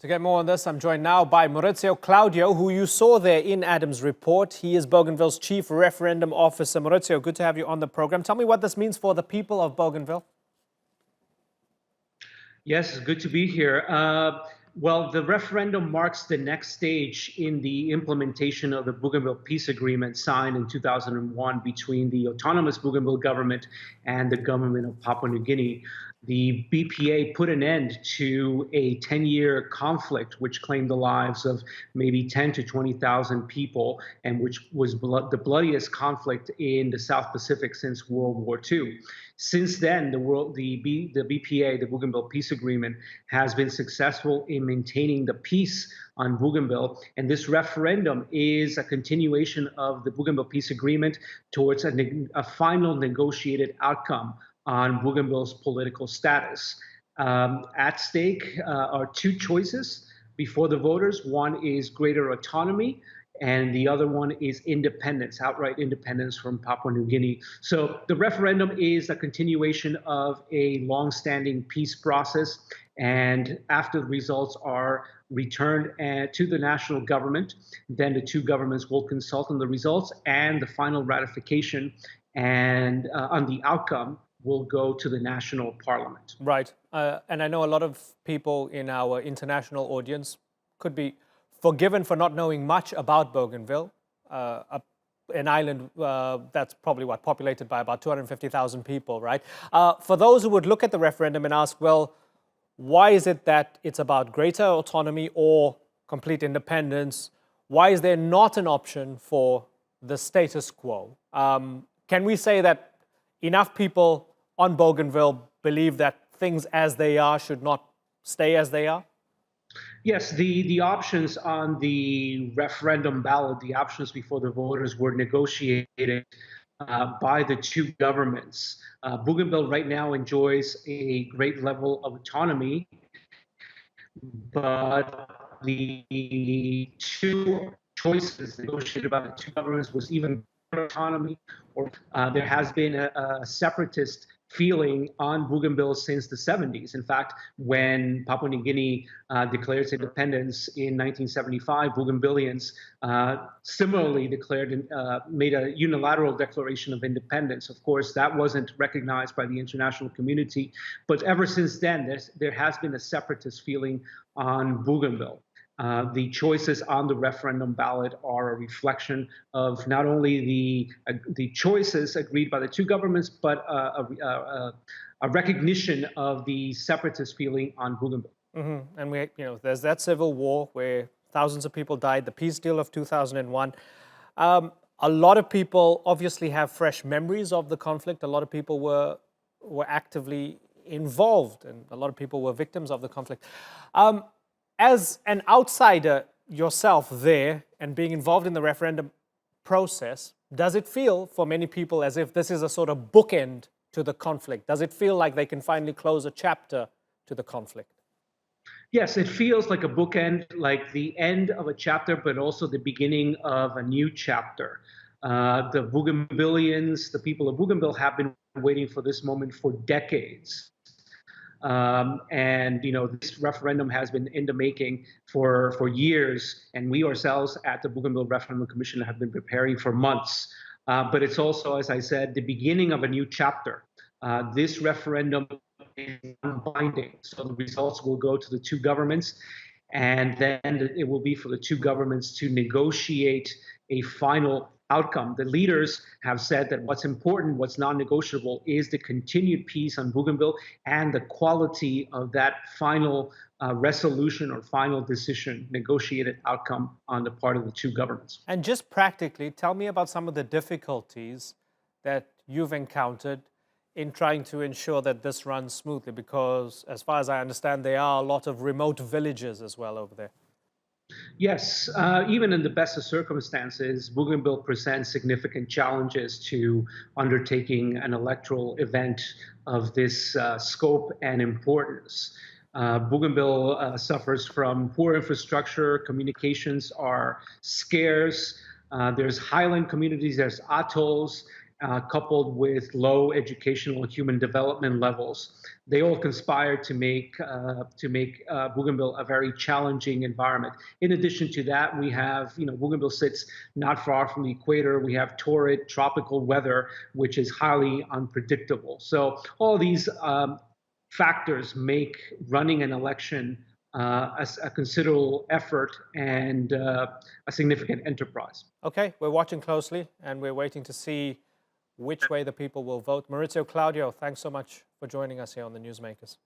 To get more on this, I'm joined now by Mauricio Claudio, who you saw there in Adam's report. He is Bougainville's chief referendum officer. Mauricio, good to have you on the program. Tell me what this means for the people of Bougainville. Yes, it's good to be here. Well, the referendum marks the next stage in the implementation of the Bougainville Peace Agreement signed in 2001 between the autonomous Bougainville government and the government of Papua New Guinea. The BPA put an end to a 10-year conflict which claimed the lives of maybe 10 to 20,000 people and which was the bloodiest conflict in the South Pacific since World War II. Since then, the BPA, the Bougainville Peace Agreement, has been successful in maintaining the peace on Bougainville, and this referendum is a continuation of the Bougainville Peace Agreement towards a final negotiated outcome on Bougainville's political status. At stake are two choices before the voters. One is greater autonomy, and the other one is independence, outright independence from Papua New Guinea. So the referendum is a continuation of a long-standing peace process, and after the results are returned to the national government, then the two governments will consult on the results, and the final ratification and on the outcome will go to the national parliament. Right. And I know a lot of people in our international audience could be forgiven for not knowing much about Bougainville, an island that's probably populated by about 250,000 people, right? For those who would look at the referendum and ask, well, why is it that it's about greater autonomy or complete independence? Why is there not an option for the status quo? Can we say that enough people on Bougainville believe that things as they are should not stay as they are? Yes, the options on the referendum ballot, the options before the voters were negotiated by the two governments. Bougainville right now enjoys a great level of autonomy, but the two choices negotiated by the two governments was even greater autonomy, or there has been a separatist feeling on Bougainville since the 70s. In fact, when Papua New Guinea declared its independence in 1975, Bougainvilleans similarly made a unilateral declaration of independence. Of course, that wasn't recognized by the international community, but ever since then, there has been a separatist feeling on Bougainville. The choices on the referendum ballot are a reflection of not only the choices agreed by the two governments, but a recognition of the separatist feeling on Bougainville. Mm-hmm. And there's that civil war where thousands of people died, the peace deal of 2001. A lot of people obviously have fresh memories of the conflict. A lot of people were actively involved, and a lot of people were victims of the conflict. As an outsider yourself there and being involved in the referendum process, does it feel for many people as if this is a sort of bookend to the conflict? Does it feel like they can finally close a chapter to the conflict? Yes, it feels like a bookend, like the end of a chapter, but also the beginning of a new chapter. The Bougainvilleans, the people of Bougainville, have been waiting for this moment for decades. And this referendum has been in the making for years, and we ourselves at the Bougainville Referendum Commission have been preparing for months. But it's also, as I said, the beginning of a new chapter. This referendum is non-binding, so the results will go to the two governments, and then it will be for the two governments to negotiate a final outcome. The leaders have said that what's important, what's non-negotiable, is the continued peace on Bougainville and the quality of that final resolution or final decision, negotiated outcome on the part of the two governments. And just practically, tell me about some of the difficulties that you've encountered in trying to ensure that this runs smoothly, because as far as I understand, there are a lot of remote villages as well over there. Yes, even in the best of circumstances, Bougainville presents significant challenges to undertaking an electoral event of this scope and importance. Bougainville suffers from poor infrastructure, communications are scarce, there's highland communities, there's atolls, coupled with low educational and human development levels, they all conspire to make Bougainville a very challenging environment. In addition to that, we have, Bougainville sits not far from the equator. We have torrid tropical weather, which is highly unpredictable. So all these factors make running an election a considerable effort and a significant enterprise. Okay, we're watching closely and we're waiting to see which way the people will vote. Mauricio Claudio, thanks so much for joining us here on the Newsmakers.